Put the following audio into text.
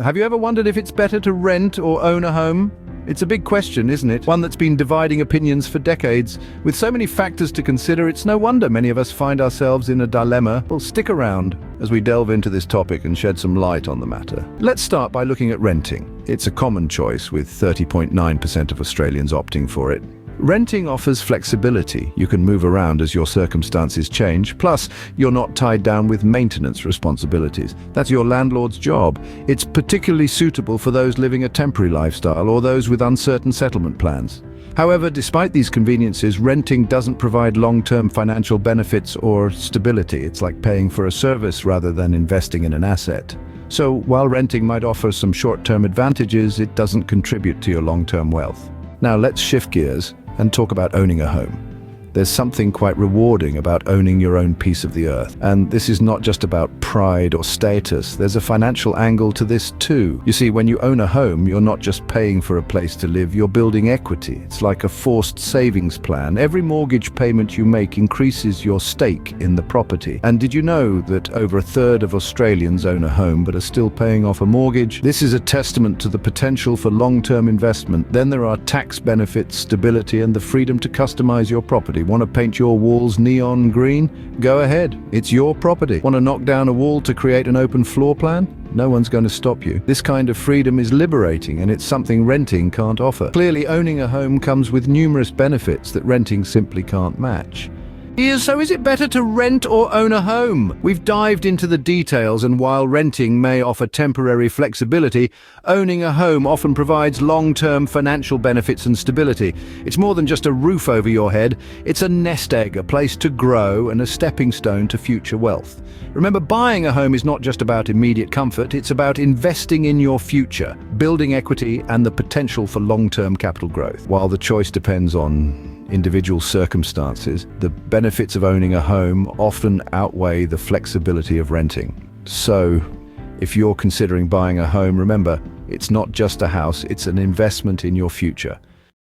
Have you ever wondered if it's better to rent or own a home? It's a big question, isn't it? One that's been dividing opinions for decades. With so many factors to consider, it's no wonder many of us find ourselves in a dilemma. Well, stick around as we delve into this topic and shed some light on the matter. Let's start by looking at renting. It's a common choice, with 30.9% of Australians opting for it. Renting offers flexibility. You can move around as your circumstances change, plus you're not tied down with maintenance responsibilities. That's your landlord's job. It's particularly suitable for those living a temporary lifestyle or those with uncertain settlement plans. However, despite these conveniences, renting doesn't provide long-term financial benefits or stability. It's like paying for a service rather than investing in an asset. So while renting might offer some short-term advantages, it doesn't contribute to your long-term wealth. Now let's shift gears and talk about owning a home. There's something quite rewarding about owning your own piece of the earth. And this is not just about pride or status. There's a financial angle to this too. You see, when you own a home, you're not just paying for a place to live, you're building equity. It's like a forced savings plan. Every mortgage payment you make increases your stake in the property. And did you know that over a third of Australians own a home but are still paying off a mortgage? This is a testament to the potential for long-term investment. Then there are tax benefits, stability, and the freedom to customize your property. Want to paint your walls neon green? Go ahead. It's your property. Want to knock down a wall to create an open floor plan? No one's going to stop you. This kind of freedom is liberating, and it's something renting can't offer. Clearly, owning a home comes with numerous benefits that renting simply can't match. So is it better to rent or own a home? We've dived into the details, and while renting may offer temporary flexibility, owning a home often provides long-term financial benefits and stability. It's more than just a roof over your head. It's a nest egg, a place to grow, and a stepping stone to future wealth. Remember, buying a home is not just about immediate comfort, it's about investing in your future, building equity, and the potential for long-term capital growth. While the choice depends on individual circumstances, the benefits of owning a home often outweigh the flexibility of renting. So, if you're considering buying a home, remember, it's not just a house, it's an investment in your future.